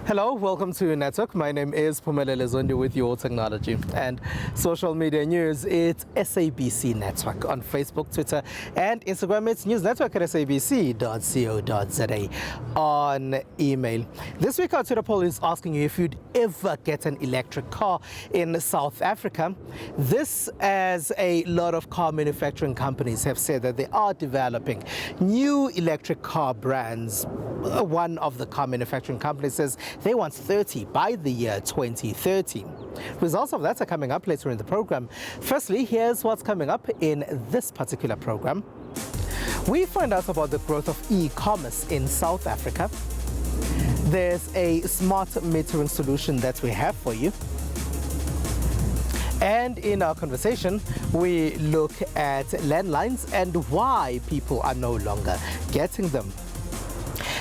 Hello, welcome to Network. My name is Phumelele Zondi with your technology and social media news. It's SABC Network on Facebook, Twitter, and Instagram. It's News Network at sabc.co.za on email. This week, our Twitter poll is asking you if you'd ever get an electric car in South Africa. This, as a lot of car manufacturing companies have said that they are developing new electric car brands. One of the car manufacturing companies says they want 30 by the year 2030. Results of that are coming up later in the program. Firstly, here's what's coming up in this particular program. We find out about the growth of e-commerce in South Africa. There's a smart metering solution that we have for you. And in our conversation, we look at landlines and why people are no longer getting them.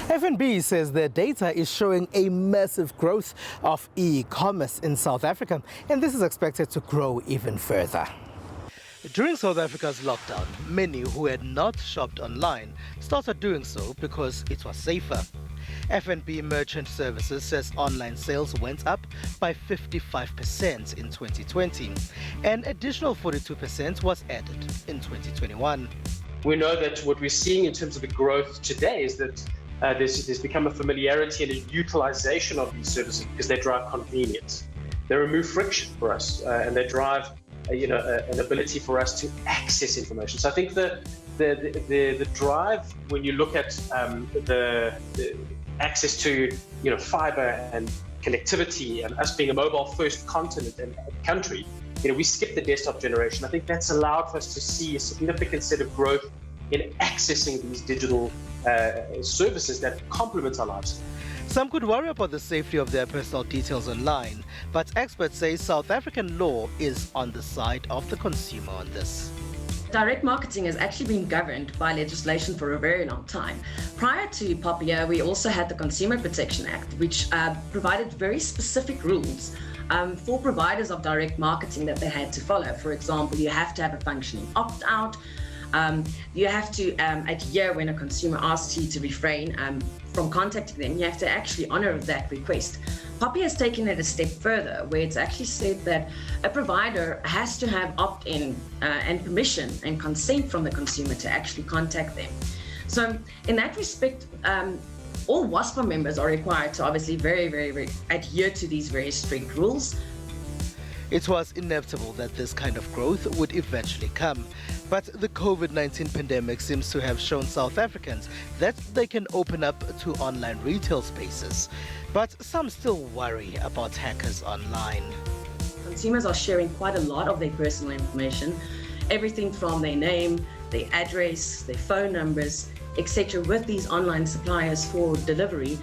FNB says their data is showing a massive growth of e-commerce in South Africa, and this is expected to grow even further. During South Africa's lockdown, many who had not shopped online started doing so because it was safer. FNB Merchant Services says online sales went up by 55% in 2020. An additional 42% was added in 2021. We know that what we're seeing in terms of the growth today is that there's become a familiarity and a utilization of these services because they drive convenience. They remove friction for us, and they drive, an ability for us to access information. So I think the drive, when you look at the access to fiber and connectivity, and us being a mobile-first continent and country, we skipped the desktop generation. I think that's allowed for us to see a significant set of growth in accessing these digital services that complement our lives. Some could worry about the safety of their personal details online, but experts say South African law is on the side of the consumer on this. Direct marketing has actually been governed by legislation for a very long time. Prior to POPIA, we also had the Consumer Protection Act, which provided very specific rules for providers of direct marketing that they had to follow. For example, you have to have a functioning opt-out. You have to adhere when a consumer asks you to refrain from contacting them. You have to actually honor that request. POPIA has taken it a step further, where it's actually said that a provider has to have opt-in and permission and consent from the consumer to actually contact them. So in that respect, all WASPA members are required to obviously very adhere to these very strict rules. It was inevitable that this kind of growth would eventually come. But the COVID-19 pandemic seems to have shown South Africans that they can open up to online retail spaces. But some still worry about hackers online. Consumers are sharing quite a lot of their personal information, everything from their name, their address, their phone numbers, etc. with these online suppliers for delivery.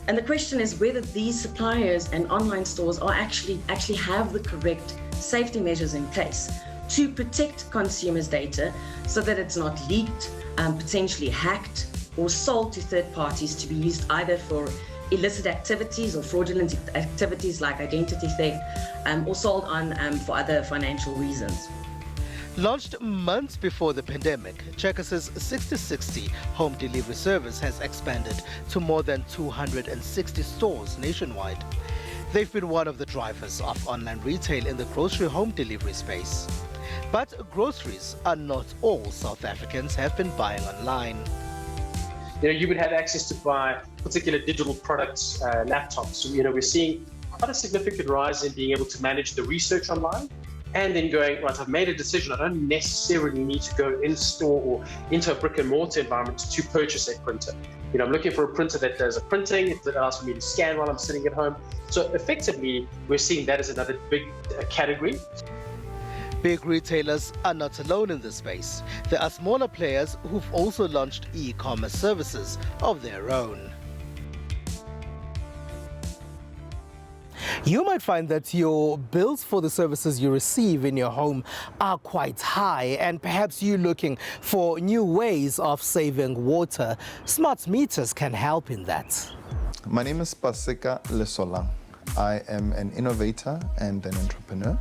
And the question is whether these suppliers and online stores are actually have the correct safety measures in place to protect consumers' data so that it's not leaked, potentially hacked, or sold to third parties to be used either for illicit activities or fraudulent activities like identity theft, or sold on for other financial reasons. Launched months before the pandemic, Checkers' 60/60 home delivery service has expanded to more than 260 stores nationwide. They've been one of the drivers of online retail in the grocery home delivery space. But groceries are not all South Africans have been buying online. You would have access to buy particular digital products, laptops. We're seeing quite a significant rise in being able to manage the research online. And then going, right, I've made a decision. I don't necessarily need to go in store or into a brick and mortar environment to purchase a printer. I'm looking for a printer that does a printing, that allows for me to scan while I'm sitting at home. So effectively, we're seeing that as another big category. Big retailers are not alone in this space. There are smaller players who've also launched e-commerce services of their own. You might find that your bills for the services you receive in your home are quite high, and perhaps you're looking for new ways of saving water. Smart meters can help in that. My name is Paseka Lesola. I am an innovator and an entrepreneur.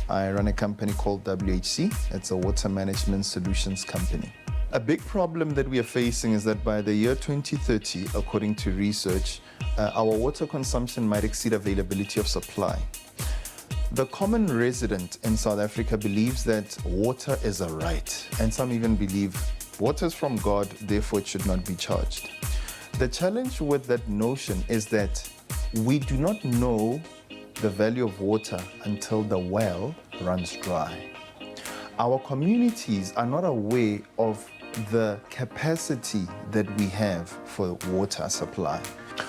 I run a company called WHC. It's a water management solutions company. A big problem that we are facing is that by the year 2030, according to research, our water consumption might exceed availability of supply. The common resident in South Africa believes that water is a right, and some even believe water is from God, therefore it should not be charged. The challenge with that notion is that we do not know the value of water until the well runs dry. Our communities are not aware of the capacity that we have for water supply.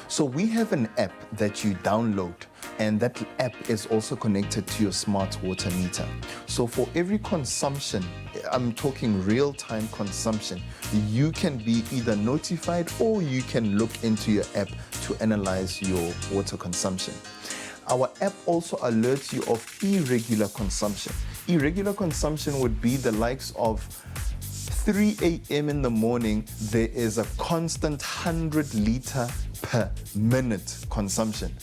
So we have an app that you download, and that app is also connected to your smart water meter. So for every consumption, I'm talking real-time consumption, you can be either notified or you can look into your app to analyze your water consumption. Our app also alerts you of irregular consumption. Irregular consumption would be the likes of 3 a.m. in the morning, there is a constant 100 liter per minute consumption.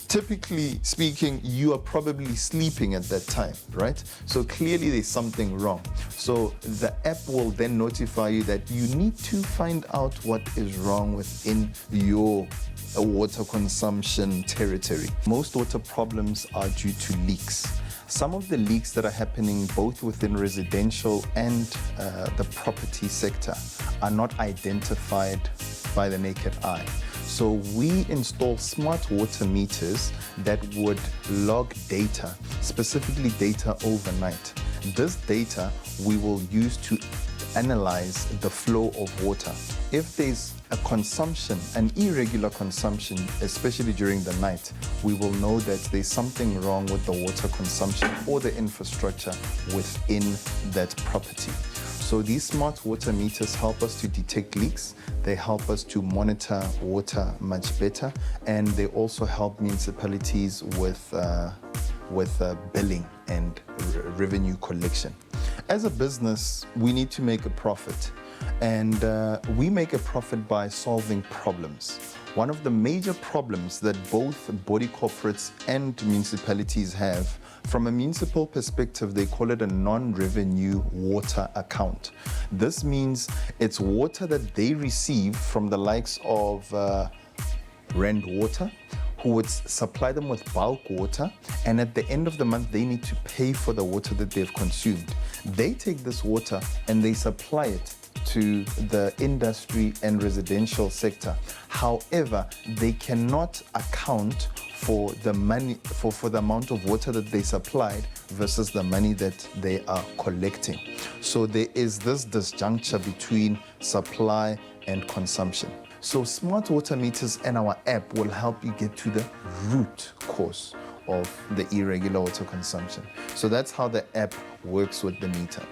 Typically speaking, you are probably sleeping at that time, right? So clearly there's something wrong. So the app will then notify you that you need to find out what is wrong within your water consumption territory. Most water problems are due to leaks. Some of the leaks that are happening both within residential and the property sector are not identified by the naked eye. So we install smart water meters that would log data, specifically data overnight. This data we will use to analyze the flow of water. If there's a consumption, an irregular consumption, especially during the night, we will know that there's something wrong with the water consumption or the infrastructure within that property. So these smart water meters help us to detect leaks, they help us to monitor water much better, and they also help municipalities with billing and revenue collection. As a business, we need to make a profit, and we make a profit by solving problems. One of the major problems that both body corporates and municipalities have, from a municipal perspective, they call it a non-revenue water account. This means it's water that they receive from the likes of Rand Water, who would supply them with bulk water, and at the end of the month they need to pay for the water that they've consumed. They take this water and they supply it to the industry and residential sector. However, they cannot account for the money, for the amount of water that they supplied versus the money that they are collecting. So there is this disjuncture between supply and consumption. So smart water meters and our app will help you get to the root cause of the irregular water consumption. So that's how the app works with the meter.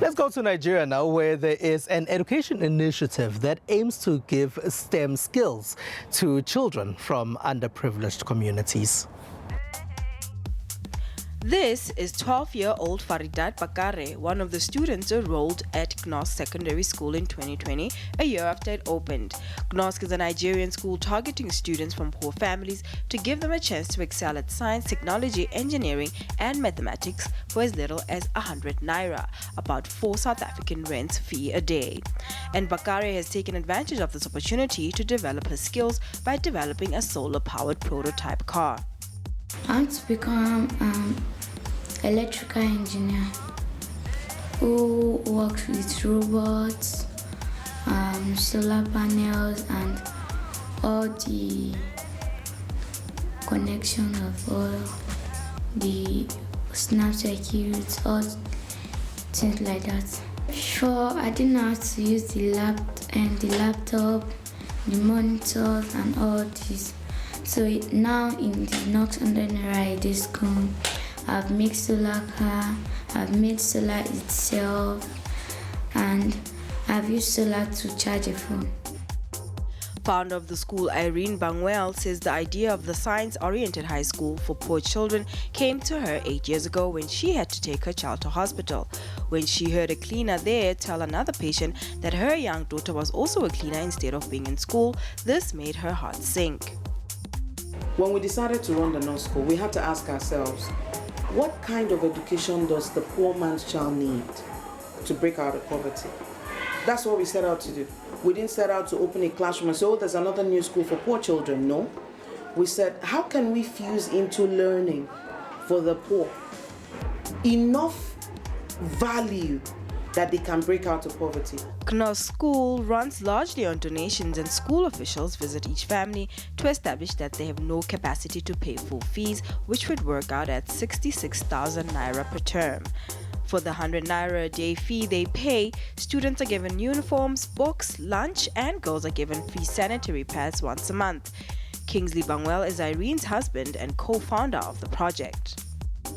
Let's go to Nigeria now, where there is an education initiative that aims to give STEM skills to children from underprivileged communities. This is 12-year-old Faridat Bakare, one of the students enrolled at Gnosk Secondary School in 2020, a year after it opened. Gnosk is a Nigerian school targeting students from poor families to give them a chance to excel at science, technology, engineering, and mathematics for as little as 100 naira, about 4 South African rents fee a day. And Bakare has taken advantage of this opportunity to develop her skills by developing a solar-powered prototype car. I want to become an electrical engineer who works with robots, solar panels, and all the connection of all the snap circuits, all things like that. Before, I didn't know how to use the laptop, the monitors, and all this. So now in the Knox under Naira school, I've made solar car, I've made solar itself, and I've used solar to charge a phone. Founder of the school, Irene Bangwell, says the idea of the science-oriented high school for poor children came to her 8 years ago when she had to take her child to hospital. When she heard a cleaner there tell another patient that her young daughter was also a cleaner instead of being in school, this made her heart sink. When we decided to run the Knox School, we had to ask ourselves, what kind of education does the poor man's child need to break out of poverty? That's what we set out to do. We didn't set out to open a classroom and say, oh, there's another new school for poor children. No. We said, how can we fuse into learning for the poor enough value that they can break out of poverty? Knos School runs largely on donations, and school officials visit each family to establish that they have no capacity to pay full fees, which would work out at 66,000 naira per term. For the 100 naira a day fee they pay, students are given uniforms, books, lunch, and girls are given free sanitary pads once a month. Kingsley Bangwell is Irene's husband and co-founder of the project.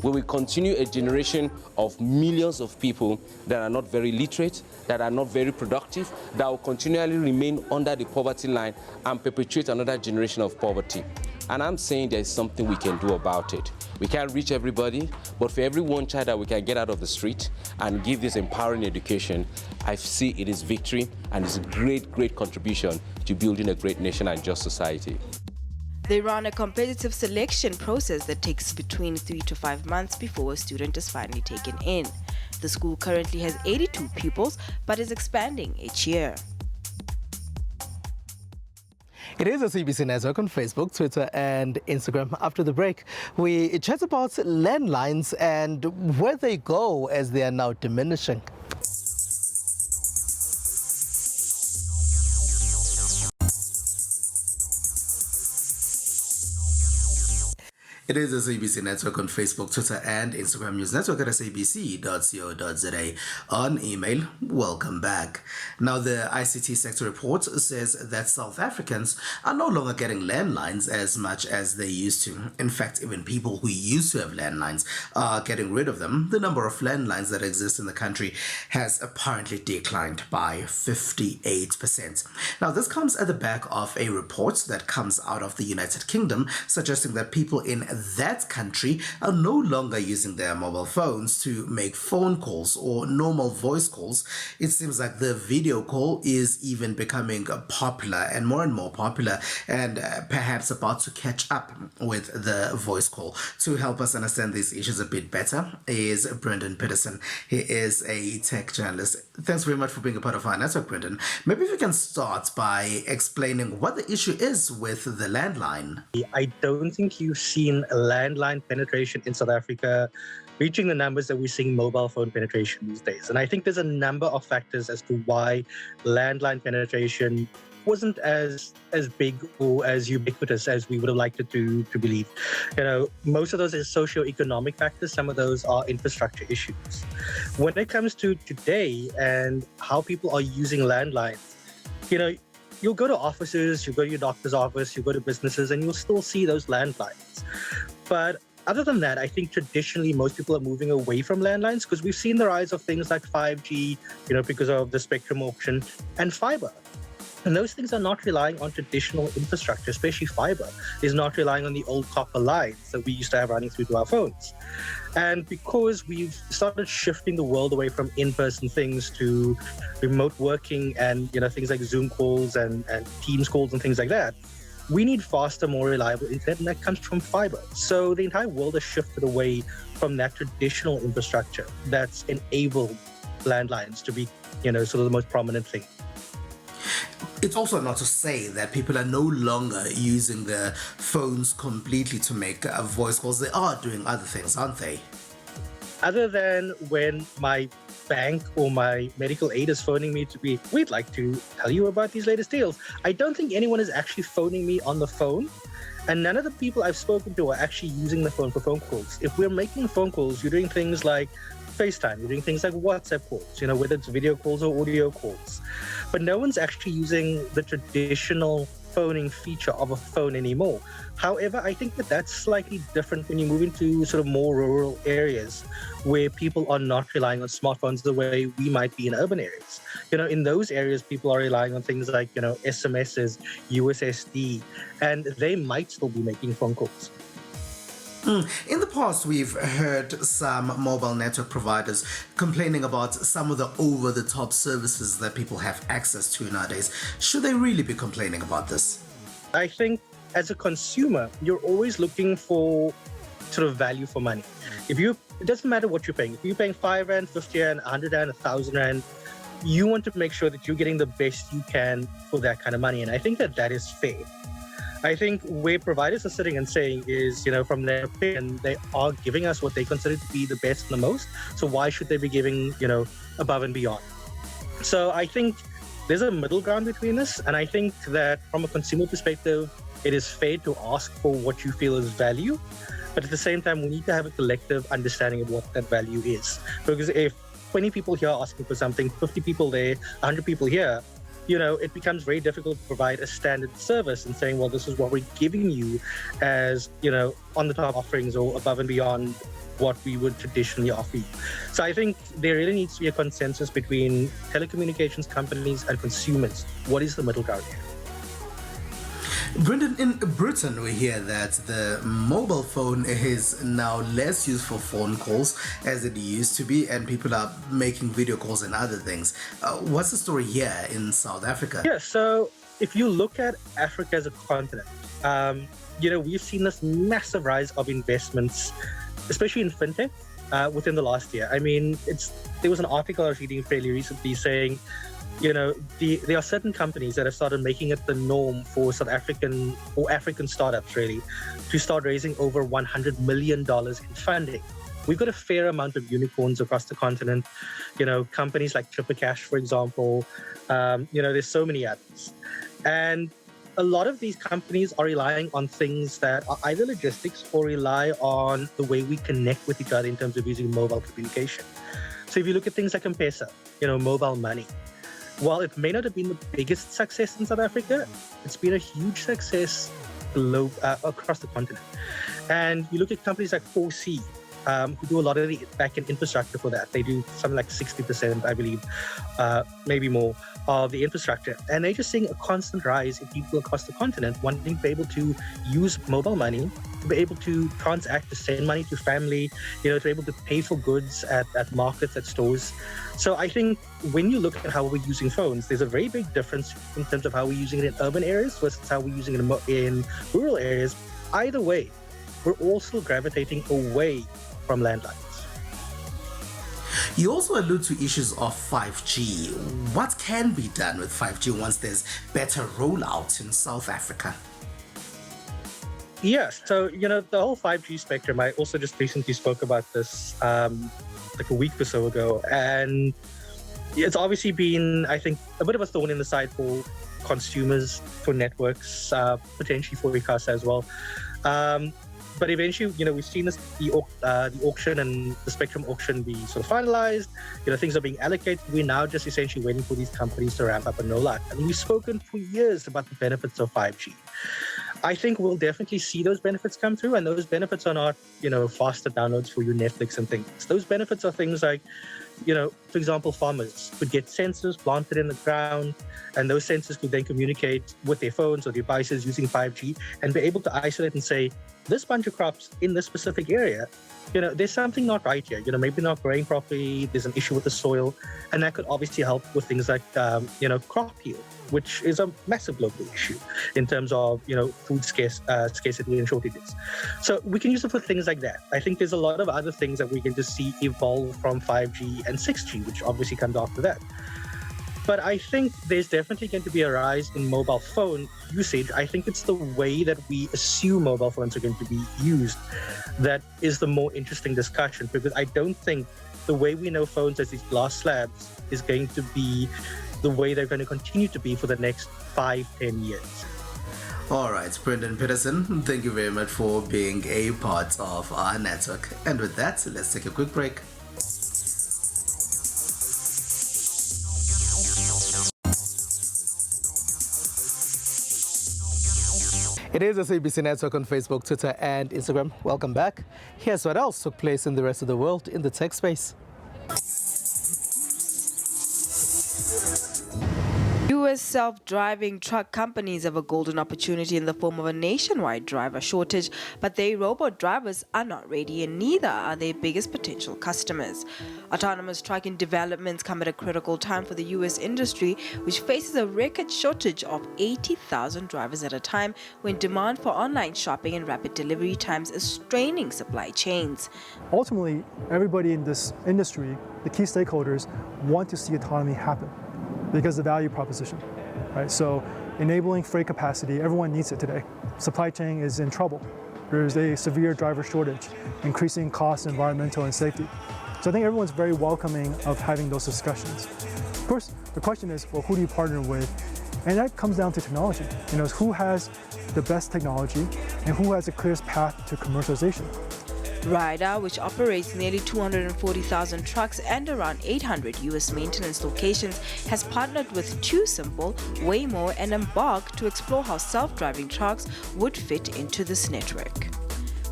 We will continue a generation of millions of people that are not very literate, that are not very productive, that will continually remain under the poverty line and perpetuate another generation of poverty. And I'm saying there's something we can do about it. We can't reach everybody, but for every one child that we can get out of the street and give this empowering education, I see it is victory and it's a great, great contribution to building a great nation and just society. They run a competitive selection process that takes between 3 to 5 months before a student is finally taken in. The school currently has 82 pupils but is expanding each year. It is a SABC Network on Facebook, Twitter and Instagram. After the break, we chat about landlines and where they go as they are now diminishing. It is the SABC Network on Facebook, Twitter and Instagram. News Network at sabc.co.za. On email, welcome back. Now, the ICT sector report says that South Africans are no longer getting landlines as much as they used to. In fact, even people who used to have landlines are getting rid of them. The number of landlines that exist in the country has apparently declined by 58%. Now, this comes at the back of a report that comes out of the United Kingdom suggesting that people in that country are no longer using their mobile phones to make phone calls or normal voice calls. It seems like the video call is even becoming popular and more popular, and perhaps about to catch up with the voice call. To help us understand these issues a bit better is Brendan Peterson. He is a tech journalist. Thanks very much for being a part of our network, Brendan. Maybe if you can start by explaining what the issue is with the landline. I don't think you've seen a landline penetration in South Africa reaching the numbers that we're seeing mobile phone penetration these days. And I think there's a number of factors as to why landline penetration wasn't as big or as ubiquitous as we would have liked it to believe. You know, most of those are socioeconomic factors. Some of those are infrastructure issues. When it comes to today and how people are using landlines, you know, you'll go to offices, you go to your doctor's office, you go to businesses, and you'll still see those landlines. But other than that, I think traditionally most people are moving away from landlines because we've seen the rise of things like 5G, you know, because of the spectrum auction, and fiber. And those things are not relying on traditional infrastructure, especially fiber is not relying on the old copper lines that we used to have running through to our phones. And because we've started shifting the world away from in-person things to remote working and, you know, things like Zoom calls and Teams calls and things like that, we need faster, more reliable internet, and that comes from fiber. So the entire world has shifted away from that traditional infrastructure that's enabled landlines to be, you know, sort of the most prominent thing. It's also not to say that people are no longer using their phones completely to make voice calls. They are doing other things, aren't they? Other than when my bank or my medical aid is phoning me to be, we'd like to tell you about these latest deals. I don't think anyone is actually phoning me on the phone. And none of the people I've spoken to are actually using the phone for phone calls. If we're making phone calls, you're doing things like FaceTime, you're doing things like WhatsApp calls, you know, whether it's video calls or audio calls. But no one's actually using the traditional phoning feature of a phone anymore. However, I think that that's slightly different when you move into sort of more rural areas where people are not relying on smartphones the way we might be in urban areas. You know, in those areas, people are relying on things like, you know, SMSs, USSD, and they might still be making phone calls. In the past, we've heard some mobile network providers complaining about some of the over-the-top services that people have access to nowadays. Should they really be complaining about this? I think as a consumer, you're always looking for sort of value for money. It doesn't matter what you're paying. If you're paying 5 Rand, 50 Rand, 100 Rand, 1,000 Rand, you want to make sure that you're getting the best you can for that kind of money. And I think that that is fair. I think where providers are sitting and saying is, from their opinion, they are giving us what they consider to be the best and the most. So why should they be giving, above and beyond? So I think there's a middle ground between this. And I think that from a consumer perspective, it is fair to ask for what you feel is value. But at the same time, we need to have a collective understanding of what that value is. Because if 20 people here are asking for something, 50 people there, 100 people here, it becomes very difficult to provide a standard service and saying, well, this is what we're giving you as, on the top offerings or above and beyond what we would traditionally offer you. So I think there really needs to be a consensus between telecommunications companies and consumers. What is the middle ground here? Brendan, in Britain, we hear that the mobile phone is now less used for phone calls as it used to be, and people are making video calls and other things. What's the story here in South Africa? Yeah, so if you look at Africa as a continent, we've seen this massive rise of investments, especially in fintech, within the last year. I mean, there was an article I was reading fairly recently saying, there are certain companies that have started making it the norm for South African or African startups, really, to start raising over $100 million in funding. We've got a fair amount of unicorns across the continent, companies like TripperCash, for example. There's so many others. And a lot of these companies are relying on things that are either logistics or rely on the way we connect with each other in terms of using mobile communication. So if you look at things like M-Pesa, mobile money, while it may not have been the biggest success in South Africa, it's been a huge success across the continent. And you look at companies like 4C, who do a lot of the back-end infrastructure for that. They do something like 60%, I believe, maybe more, of the infrastructure. And they're just seeing a constant rise in people across the continent wanting to be able to use mobile money, to be able to transact, to send money to family, to be able to pay for goods at markets, at stores. So I think when you look at how we're using phones, there's a very big difference in terms of how we're using it in urban areas versus how we're using it in rural areas. Either way, we're all still gravitating away from landlines. You also allude to issues of 5G. What can be done with 5G once there's better rollout in South Africa? Yes, so, the whole 5G spectrum, I also just recently spoke about this like a week or so ago. And it's obviously been, I think, a bit of a thorn in the side for consumers, for networks, potentially for ICASA as well. But eventually, we've seen the auction and the spectrum auction be sort of finalized. Things are being allocated. We're now just essentially waiting for these companies to ramp up, and no luck. And we've spoken for years about the benefits of 5G. I think we'll definitely see those benefits come through, and those benefits are not, faster downloads for your Netflix and things. Those benefits are things like, for example, farmers could get sensors planted in the ground, and those sensors could then communicate with their phones or devices using 5G and be able to isolate and say, this bunch of crops in this specific area, there's something not right here. Maybe not growing properly, there's an issue with the soil, and that could obviously help with things like, crop yield, which is a massive global issue in terms of, food scarcity and shortages. So we can use it for things like that. I think there's a lot of other things that we can just see evolve from 5G and 6G, which obviously comes after that. But I think there's definitely going to be a rise in mobile phone usage. I think it's the way that we assume mobile phones are going to be used that is the more interesting discussion, because I don't think the way we know phones as these glass slabs is going to be the way they're going to continue to be for the next 5-10 years. All right, Brendan Peterson, thank you very much for being a part of our network. And with that, let's take a quick break. It is SABC Network on Facebook, Twitter, and Instagram. Welcome back. Here's what else took place in the rest of the world in the tech space. U.S. self-driving truck companies have a golden opportunity in the form of a nationwide driver shortage, but their robot drivers are not ready, and neither are their biggest potential customers. Autonomous trucking developments come at a critical time for the U.S. industry, which faces a record shortage of 80,000 drivers at a time when demand for online shopping and rapid delivery times is straining supply chains. Ultimately, everybody in this industry, the key stakeholders, want to see autonomy happen because of the value proposition, right? So enabling freight capacity, everyone needs it today. Supply chain is in trouble. There's a severe driver shortage, increasing costs, environmental and safety. So I think everyone's very welcoming of having those discussions. Of course, the question is, well, who do you partner with? And that comes down to technology. Who has the best technology and who has the clearest path to commercialization? Ryder, which operates nearly 240,000 trucks and around 800 U.S. maintenance locations, has partnered with TuSimple, Waymo, and Embark to explore how self-driving trucks would fit into this network.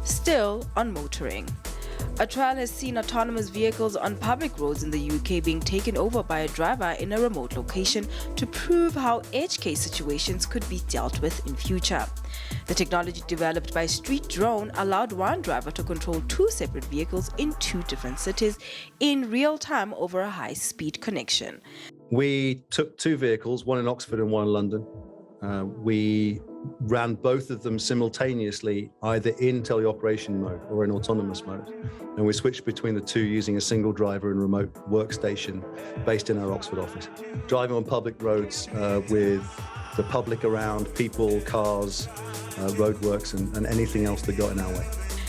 Still on motoring. A trial has seen autonomous vehicles on public roads in the UK being taken over by a driver in a remote location to prove how edge case situations could be dealt with in future. The technology developed by Street Drone allowed one driver to control two separate vehicles in two different cities in real time over a high-speed connection. We took two vehicles, one in Oxford and one in London. We ran both of them simultaneously, either in teleoperation mode or in autonomous mode. And we switched between the two using a single driver and remote workstation based in our Oxford office. Driving on public roads with the public around, people, cars, roadworks, and anything else that got in our way.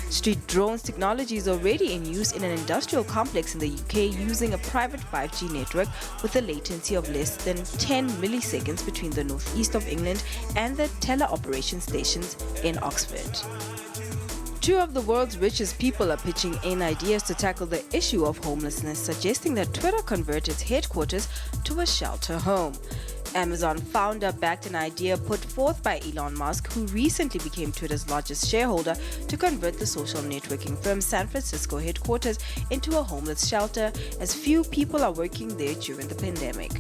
Street Drone's technology is already in use in an industrial complex in the UK using a private 5G network with a latency of less than 10 milliseconds between the northeast of England and the teleoperation stations in Oxford. Two of the world's richest people are pitching in ideas to tackle the issue of homelessness, suggesting that Twitter convert its headquarters to a shelter home. Amazon founder backed an idea put forth by Elon Musk, who recently became Twitter's largest shareholder, to convert the social networking firm's San Francisco headquarters into a homeless shelter, as few people are working there during the pandemic.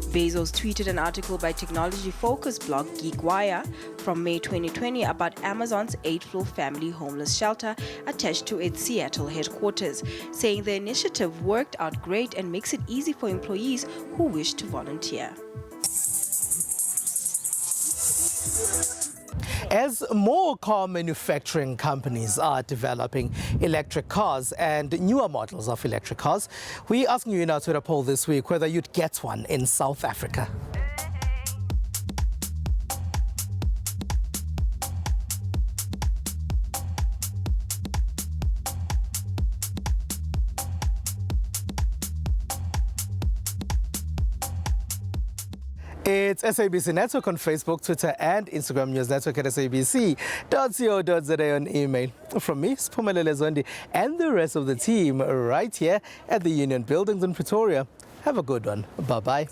Bezos tweeted an article by technology-focused blog GeekWire from May 2020 about Amazon's 8-floor family homeless shelter attached to its Seattle headquarters, saying the initiative worked out great and makes it easy for employees who wish to volunteer. As more car manufacturing companies are developing electric cars and newer models of electric cars, we're asking you in our Twitter poll this week whether you'd get one in South Africa. It's SABC Network on Facebook, Twitter and Instagram, News Network at sabc.co.za on email. From me, Siphumelele Zondi, and the rest of the team right here at the Union Buildings in Pretoria. Have a good one. Bye-bye.